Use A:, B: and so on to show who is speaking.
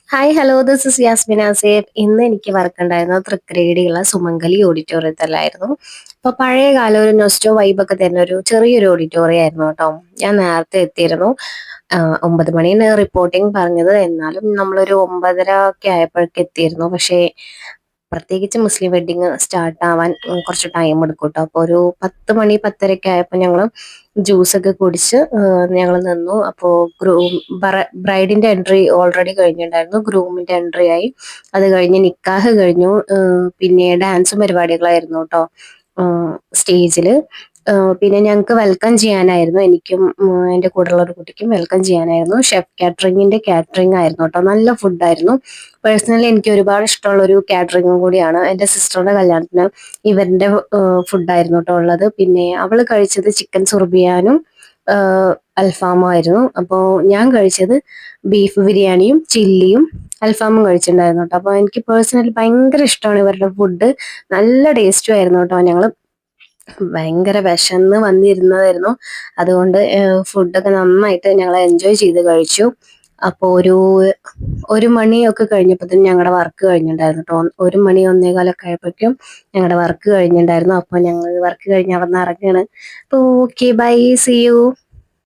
A: Hi hello this is Yasmin Asif. ഇന്ന് എനിക്ക് work ഉണ്ടായിരുന്നത് തൃക്കരയിലുള്ള സുമംഗലി ഓഡിറ്റോറിയത്തിലായിരുന്നു. അപ്പൊ പഴയ കാലം ഒരു നൊസ്റ്റോ വൈബൊക്കെ തരുന്ന ഒരു ചെറിയൊരു ഓഡിറ്റോറിയം ആയിരുന്നു കേട്ടോ. ഞാൻ നേരത്തെ എത്തിയിരുന്നു. 9 മണിന് റിപ്പോർട്ടിംഗ് പറഞ്ഞത്, എന്നാലും നമ്മളൊരു 9:30 ഒക്കെ ആയപ്പോഴേക്ക് എത്തിയിരുന്നു. പക്ഷേ പ്രത്യേകിച്ച് മുസ്ലിം വെഡിങ് സ്റ്റാർട്ട് ആവാൻ കുറച്ച് ടൈം എടുക്കും കേട്ടോ. അപ്പോൾ ഒരു 10 മണി 10:30 ആയപ്പോൾ ഞങ്ങൾ ജ്യൂസൊക്കെ കുടിച്ച് ഞങ്ങൾ നിന്നു. അപ്പോൾ ബ്രൈഡിന്റെ എൻട്രി ഓൾറെഡി കഴിഞ്ഞിട്ടുണ്ടായിരുന്നു. ഗ്രൂമിന്റെ എൻട്രി ആയി. അത് കഴിഞ്ഞ് നിക്കാഹ് കഴിഞ്ഞു. പിന്നെ ഡാൻസും പരിപാടികളായിരുന്നു കേട്ടോ സ്റ്റേജിൽ. പിന്നെ ഞങ്ങൾക്ക് വെൽക്കം ചെയ്യാനായിരുന്നു, എനിക്കും എൻ്റെ കൂടെയുള്ള ഒരു കുട്ടിക്കും വെൽക്കം ചെയ്യാനായിരുന്നു. ഷെഫ് കാറ്ററിംഗിന്റെ കാറ്ററിംഗ് ആയിരുന്നു കേട്ടോ. നല്ല ഫുഡായിരുന്നു. പേഴ്സണലി എനിക്ക് ഒരുപാട് ഇഷ്ടമുള്ള ഒരു കാറ്ററിംഗും കൂടിയാണ്. എൻ്റെ സിസ്റ്ററുടെ കല്യാണത്തിന് ഇവരുടെ ഫുഡായിരുന്നു കേട്ടോ ഉള്ളത്. പിന്നെ അവള് കഴിച്ചത് ചിക്കൻ സുർബിയാനും അൽഫാമും ആയിരുന്നു. അപ്പോൾ ഞാൻ കഴിച്ചത് ബീഫ് ബിരിയാണിയും ചില്ലിയും അൽഫാമും കഴിച്ചിട്ടുണ്ടായിരുന്നു കേട്ടോ. അപ്പോൾ എനിക്ക് പേഴ്സണലി ഭയങ്കര ഇഷ്ടമാണ് ഇവരുടെ ഫുഡ്. നല്ല ടേസ്റ്റും ആയിരുന്നു കേട്ടോ. ഞങ്ങൾ ഭയങ്കര വിശന്ന് വന്നിരുന്നതായിരുന്നു. അതുകൊണ്ട് ഫുഡൊക്കെ നന്നായിട്ട് ഞങ്ങൾ എൻജോയ് ചെയ്ത് കഴിച്ചു. അപ്പോൾ ഒരു മണിയൊക്കെ കഴിഞ്ഞപ്പോൾ തന്നെ ഞങ്ങളുടെ വർക്ക് കഴിഞ്ഞിട്ടുണ്ടായിരുന്നു കേട്ടോ. 1 മണി 1:15 ആയപ്പോഴേക്കും ഞങ്ങളുടെ വർക്ക് കഴിഞ്ഞിട്ടുണ്ടായിരുന്നു. അപ്പോൾ ഞങ്ങൾ വർക്ക് കഴിഞ്ഞ് അവിടെ നിന്ന് ഇറങ്ങുകയാണ്. അപ്പോൾ ഓക്കെ, ബൈ, സി യു.